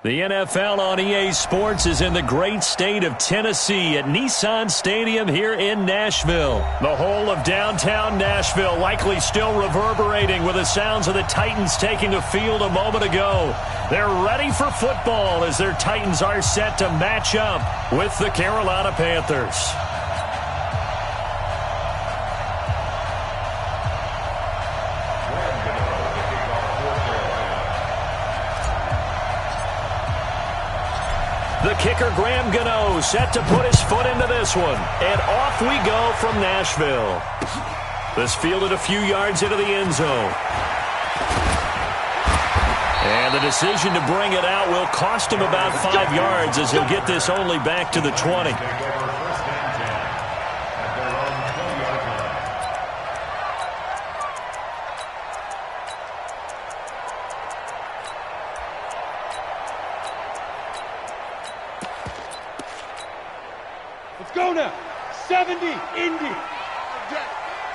The NFL on EA Sports is in the great state of Tennessee at Nissan Stadium here in Nashville. The whole of downtown Nashville likely still reverberating with the sounds of the Titans taking the field a moment ago. They're ready for football as their Titans are set to match up with the Carolina Panthers. The kicker, Graham Gano, set to put his foot into this one. And off we go from Nashville. This fielded a few yards into the end zone. And the decision to bring it out will cost him about 5 yards as he'll get this only back to the 20. Let's go now. 70, Indy.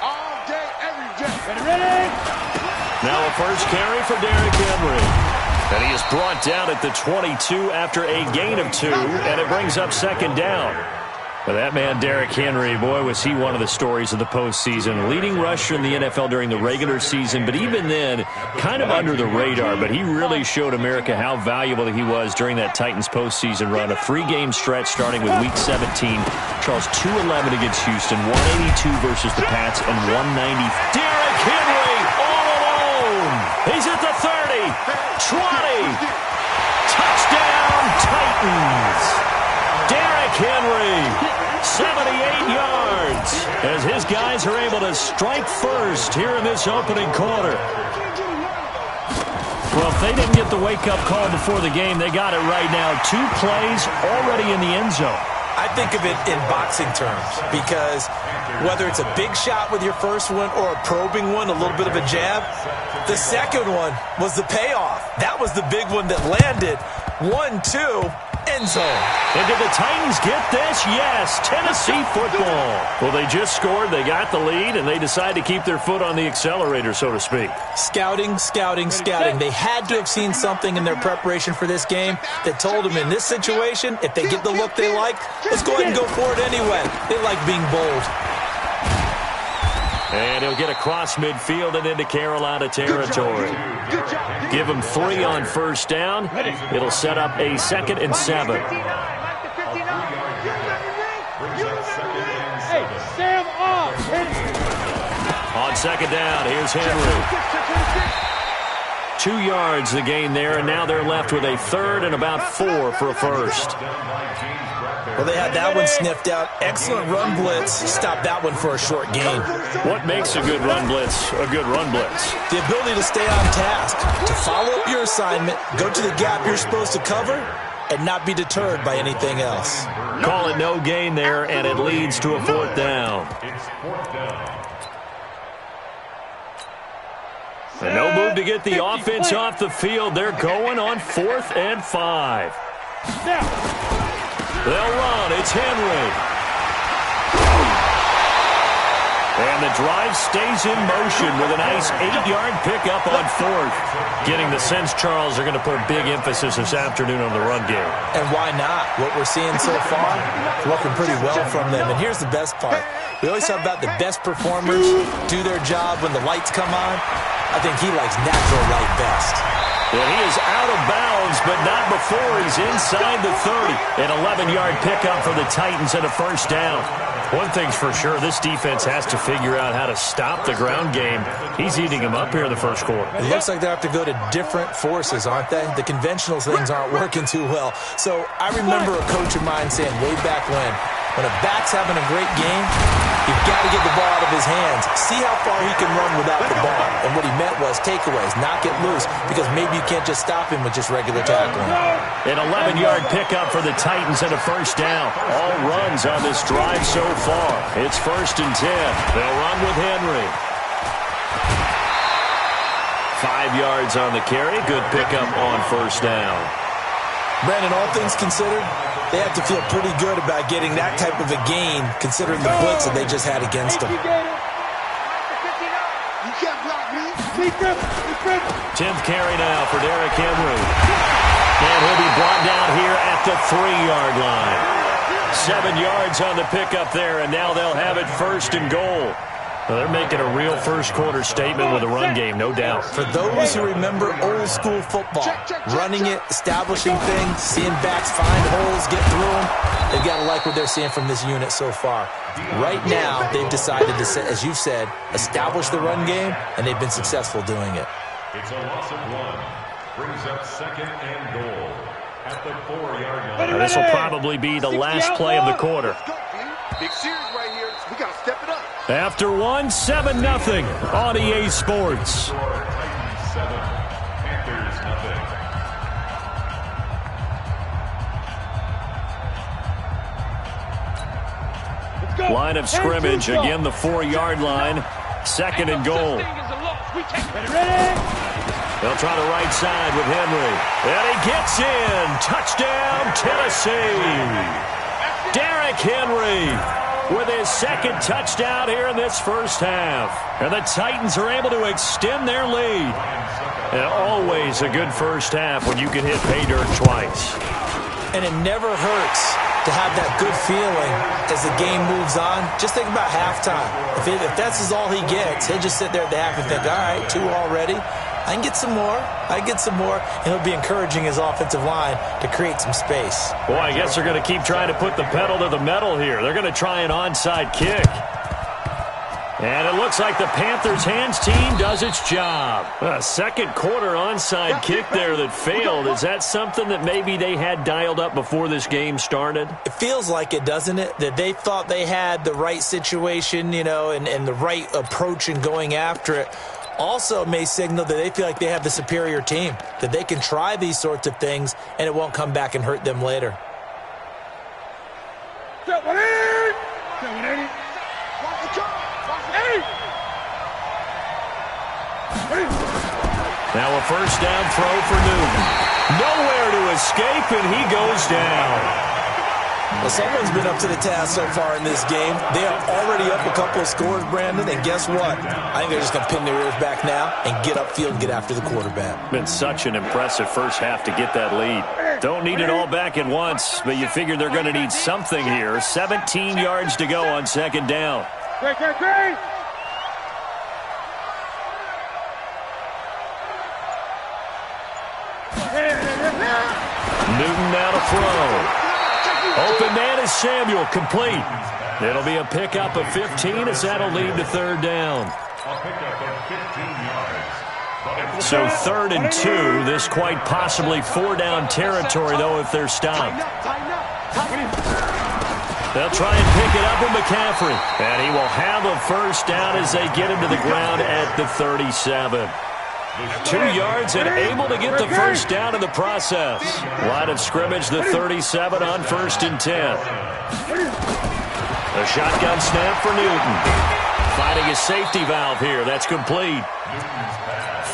All day, every day. Ready? Now a first carry for Derrick Henry. And he is brought down at the 22 after a gain of 2, and it brings up second down. But that man, Derrick Henry, boy, was he one of the stories of the postseason. Leading rusher in the NFL during the regular season, but even then, kind of under the radar. But he really showed America how valuable he was during that Titans postseason run. A 3-game stretch starting with Week 17. Charles, 2-11 against Houston, 182 versus the Pats, and 190. Derrick Henry all alone. He's at the 30, 20. Touchdown, Titans. Derrick Henry, 78 yards, as his guys are able to strike first here in this opening quarter. Well, if they didn't get the wake-up call before the game, they got it right now. 2 plays already in the end zone. I think of it in boxing terms because whether it's a big shot with your first one or a probing one, a little bit of a jab, the second one was the payoff. That was the big one that landed. 1-2. End zone. And did the Titans get this? Yes, Tennessee football. Well, they just scored, they got the lead, and they decide to keep their foot on the accelerator, so to speak. Scouting, scouting, scouting. They had to have seen something in their preparation for this game that told them in this situation, if they get the look they like, let's go ahead and go for it anyway. They like being bold. And he'll get across midfield and into Carolina territory. Give him 3 on first down. It'll set up a 2nd and 7. On second down, here's Henry. 2 yards the gain there, and now they're left with a 3rd and about 4 for a first. Well, they had that one sniffed out. Excellent run blitz. Stop that one for a short gain. What makes a good run blitz a good run blitz? The ability to stay on task, to follow up your assignment, go to the gap you're supposed to cover, and not be deterred by anything else. Call it no gain there, and it leads to a 4th down. And no move to get the offense off the field. They're going on 4th and 5. They'll run. It's Henry. And the drive stays in motion with a nice 8-yard pickup on 4th. Getting the sense, Charles, they're going to put a big emphasis this afternoon on the run game. And why not? What we're seeing so far, working pretty well from them. And here's the best part. We always talk about the best performers do their job when the lights come on. I think he likes natural light best. Well, he is out of bounds, but not before he's inside the 30. An 11-yard pickup for the Titans and a first down. One thing's for sure, this defense has to figure out how to stop the ground game. He's eating them up here in the first quarter. It looks like they have to go to different forces, aren't they? The conventional things aren't working too well. So I remember a coach of mine saying way back when a back's having a great game, you've got to get the ball out of his hands. See how far he can run without the ball. And what he meant was takeaways, knock it loose, because maybe you can't just stop him with just regular tackling. An 11-yard pickup for the Titans and a first down. All runs on this drive so far. It's 1st and 10. They'll run with Henry. 5 yards on the carry. Good pickup on first down. Brandon, all things considered, they have to feel pretty good about getting that type of a gain, considering the blitz that they just had against them. 10th carry now for Derrick Henry. And he'll be brought down here at the 3-yard line. 7 yards on the pickup there, and now they'll have it 1st and goal. Well, they're making a real first-quarter statement with a run game, no doubt. For those who remember old-school football, running it, establishing things, seeing backs find holes, get through them, they've got to like what they're seeing from this unit so far. Right now, they've decided to, as you've said, establish the run game, and they've been successful doing it. It's a loss of 1. Brings up 2nd and goal at the 4-yard line. This will probably be the last play of the quarter. Big series right here. We got to step it up. After 1, 7-0 on EA Sports. Titans 7, Panthers nothing. Line of scrimmage, again the 4-yard line. 2nd and goal. They'll try the right side with Henry. And he gets in. Touchdown, Tennessee. Derrick Henry with his 2nd touchdown here in this first half. And the Titans are able to extend their lead. And always a good first half when you can hit pay dirt twice. And it never hurts to have that good feeling as the game moves on. Just think about halftime. If that's all he gets, he'll just sit there at the half and think, all right, 2 already. I can get some more. And he'll be encouraging his offensive line to create some space. Boy, I guess they're going to keep trying to put the pedal to the metal here. They're going to try an onside kick. And it looks like the Panthers' hands team does its job. A 2nd quarter onside kick there that failed. Is that something that maybe they had dialed up before this game started? It feels like it, doesn't it? That they thought they had the right situation, and the right approach in going after it. Also may signal that they feel like they have the superior team, that they can try these sorts of things and it won't come back and hurt them later. Now a first down throw for Newton. Nowhere to escape, and he goes down. Well, someone's been up to the task so far in this game. They are already up a couple of scores, Brandon, and guess what? I think they're just going to pin their ears back now and get upfield and get after the quarterback. Been such an impressive first half to get that lead. Don't need it all back at once, but you figure they're going to need something here. 17 yards to go on 2nd down. Great. Newton now to throw. Open man is Samuel, complete. It'll be a pickup of 15 as that'll lead to 3rd down. A pickup of 15 yards. So 3rd and 2. This quite possibly 4-down territory, though, if they're stopped. They'll try and pick it up with McCaffrey. And he will have a first down as they get him to the ground at the 37. 2 yards and able to get the first down in the process. Line of scrimmage, the 37 on 1st and 10. A shotgun snap for Newton. Finding a safety valve here. That's complete.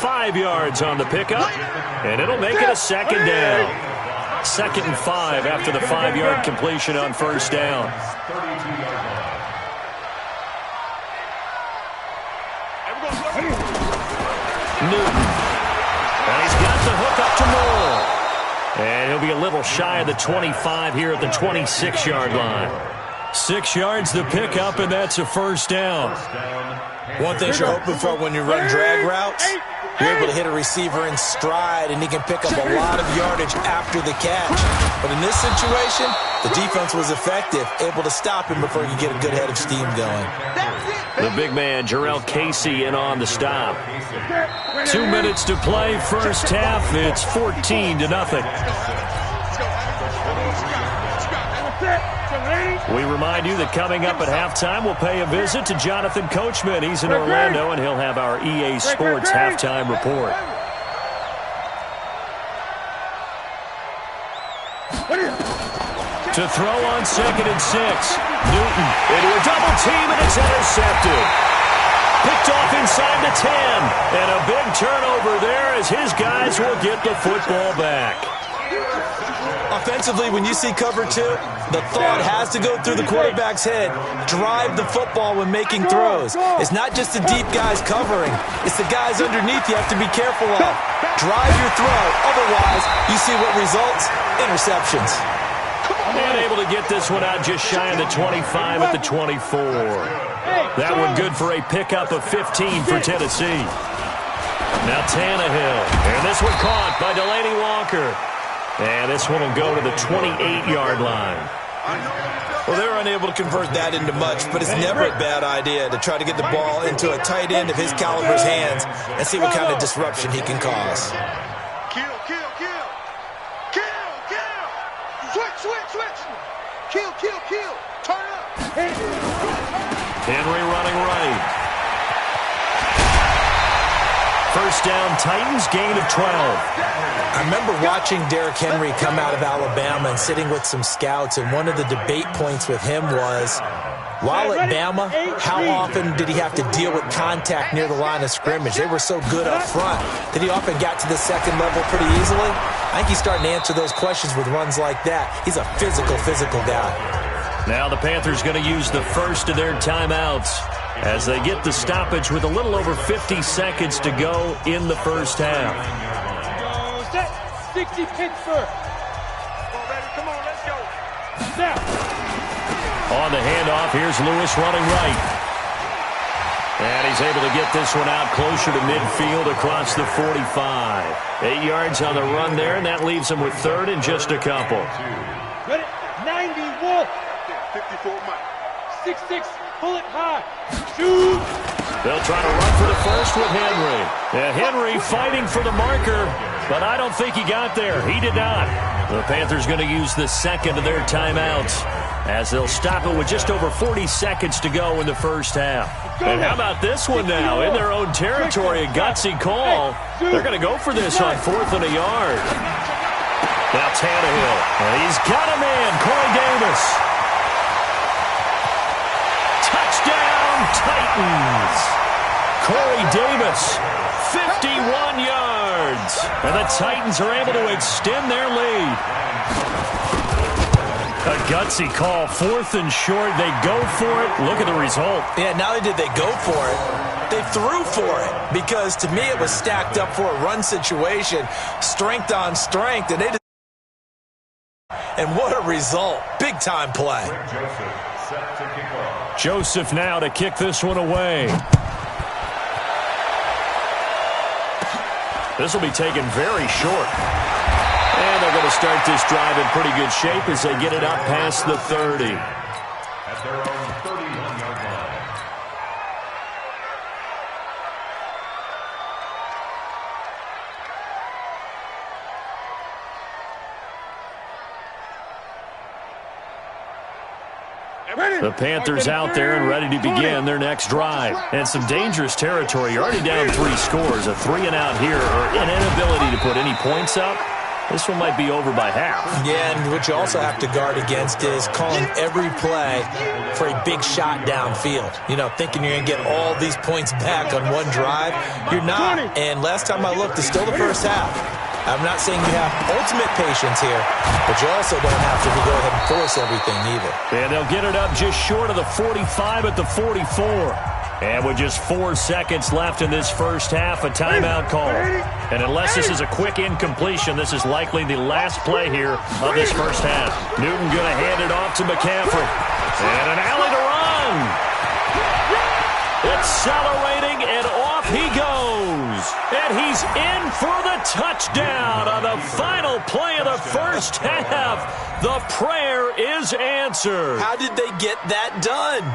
5 yards on the pickup, and it'll make it a 2nd down. 2nd and 5 after the 5-yard completion on 1st down. Newton. And he's got the hook up to Moore. And he'll be a little shy of the 25 here at the 26-yard line. 6 yards the pickup, and that's a first down. One thing you're hoping for when you run drag routes, you're able to hit a receiver in stride, and he can pick up a lot of yardage after the catch. But in this situation, the defense was effective, able to stop him before he could get a good head of steam going. The big man, Jarrell Casey, in on the stop. 2 minutes to play, first half. It's 14-0. We remind you that coming up at halftime, we'll pay a visit to Jonathan Coachman. He's in Orlando, and he'll have our EA Sports halftime report. To throw on 2nd and 6. Newton into a double team, and it's intercepted. Picked off inside the 10. And a big turnover there as his guys will get the football back. Offensively, when you see cover two, the thought has to go through the quarterback's head. Drive the football when making throws. It's not just the deep guys covering. It's the guys underneath you have to be careful of. Drive your throw. Otherwise, you see what results? Interceptions. And able to get this one out just shy of the 25 at the 24. That one good for a pickup of 15 for Tennessee. Now Tannehill. And this one caught by Delaney Walker. And this one will go to the 28-yard line. Well, they're unable to convert that into much, but it's never a bad idea to try to get the ball into a tight end of his caliber's hands and see what kind of disruption he can cause. Kill. Switch. Kill. Turn up. Henry running right. First down, Titans, gain of 12. I remember watching Derrick Henry come out of Alabama and sitting with some scouts, and one of the debate points with him was, while at Bama, how often did he have to deal with contact near the line of scrimmage? They were so good up front that he often got to the second level pretty easily. I think he's starting to answer those questions with runs like that. He's a physical guy. Now the Panthers going to use the first of their timeouts as they get the stoppage with a little over 50 seconds to go in the first half. 60 Pittsburgh. Come on, let's go. Now. On the handoff, here's Lewis running right. And he's able to get this one out closer to midfield across the 45. 8 yards on the run there, and that leaves him with third and just a couple. Ready? 91. 54 miles. 6-6. Pull it high. Shoot. They'll try to run for the first with Henry. Yeah, Henry fighting for the marker, but I don't think he got there. He did not. The Panthers going to use the second of their timeouts as they'll stop it with just over 40 seconds to go in the first half. And how about this one now? In their own territory, a gutsy call. They're going to go for this on 4th and a yard. Now Tannehill. And he's got a man, Corey Davis. Touchdown, Titans. Corey Davis, 51 yards. And the Titans are able to extend their lead. A gutsy call, 4th and short. They go for it. Look at the result. Yeah, not only did they go for it, they threw for it. Because to me, it was stacked up for a run situation. Strength on strength. And what a result. Big-time play. Joseph now to kick this one away. This will be taken very short. And they're going to start this drive in pretty good shape as they get it up past the 30. At their own 31-yard line. The Panthers out there and ready to begin their next drive. And some dangerous territory. You're already down 3 scores. A 3-and-out here or an inability to put any points up. This one might be over by half. Yeah, and what you also have to guard against is calling every play for a big shot downfield. You know, thinking you're going to get all these points back on one drive. You're not. And last time I looked, it's still the first half. I'm not saying you have ultimate patience here, but you also don't have to go ahead and force everything either. And they'll get it up just short of the 45 at the 44. And with just 4 seconds left in this first half, a timeout call. And unless this is a quick incompletion, this is likely the last play here of this first half. Newton going to hand it off to McCaffrey. And an alley to run. Accelerating, and off he goes. And he's in for the touchdown on the final play of the first half. The prayer is answered. How did they get that done?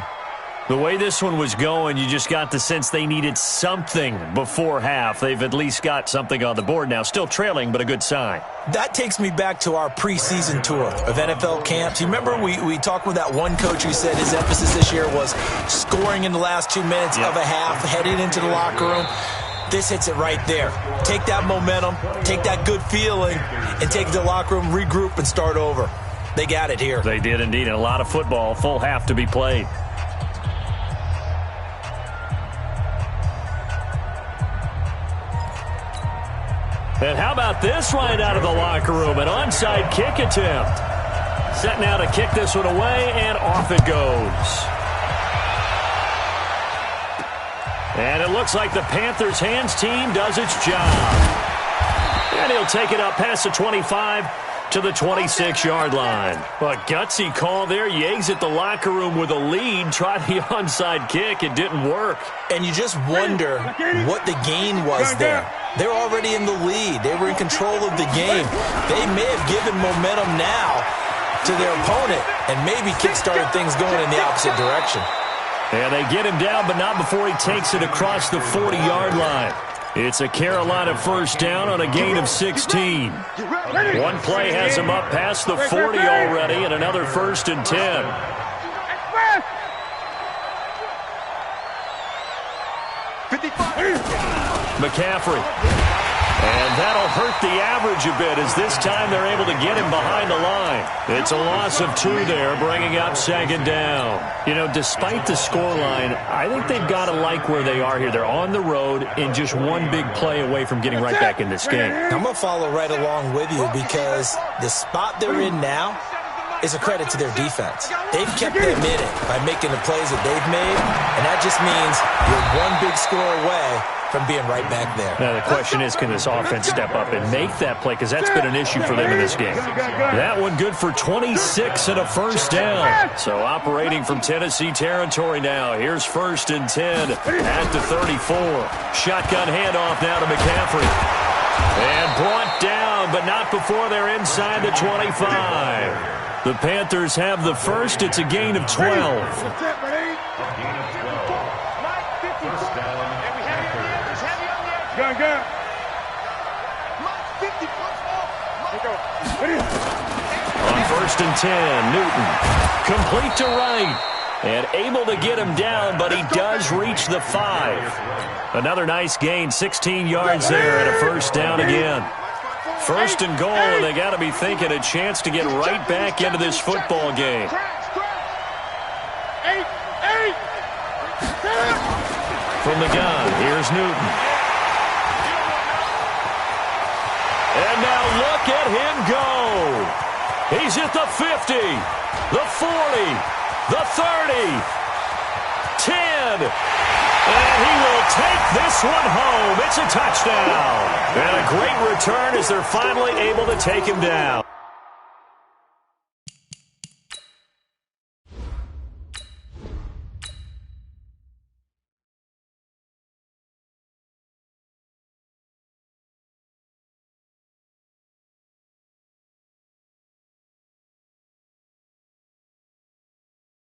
The way this one was going, you just got the sense they needed something before half. They've at least got something on the board now. Still trailing, but a good sign. That takes me back to our preseason tour of NFL camps. You remember we talked with that one coach who said his emphasis this year was scoring in the last 2 minutes of a half, heading into the locker room. This hits it right there. Take that momentum, take that good feeling, and take it to the locker room, regroup, and start over. They got it here. They did indeed, and a lot of football, full half to be played. And how about this right out of the locker room? An onside kick attempt. Set now to kick this one away, and off it goes. And it looks like the Panthers' hands team does its job. And he'll take it up past the 25 to the 26-yard line. Well, a gutsy call there. You exit the locker room with a lead. Tried the onside kick. It didn't work. And you just wonder what the gain was there. They're already in the lead. They were in control of the game. They may have given momentum now to their opponent and maybe kickstarted things going in the opposite direction. And they get him down, but not before he takes it across the 40-yard line. It's a Carolina first down on a gain of 16. One play has him up past the 40 already, and another 1st and 10. McCaffrey. And that'll hurt the average a bit as this time they're able to get him behind the line. It's a loss of 2 there, bringing up 2nd down. You know, despite the scoreline, I think they've got to like where they are here. They're on the road and just one big play away from getting right back in this game. I'm going to follow right along with you because the spot they're in now is a credit to their defense. They've kept them in it by making the plays that they've made, and that just means you're one big score away from being right back there. Now, the question is, can this offense step up and make that play? Because that's been an issue for them in this game. That one good for 26 and a first down. So operating from Tennessee territory now. Here's 1st and 10 at the 34. Shotgun handoff now to McCaffrey. And brought down, but not before they're inside the 25. The Panthers have the first. It's a gain of 12. Gun. On 1st and 10, Newton. Complete to right. And able to get him down, but he does reach the 5. Another nice gain, 16 yards there, and a first down again. 1st and goal, and they got to be thinking a chance to get right back into this football game. From the gun, here's Newton. And now look at him go. He's at the 50, the 40, the 30, 10. And he will take this one home. It's a touchdown. And a great return as they're finally able to take him down.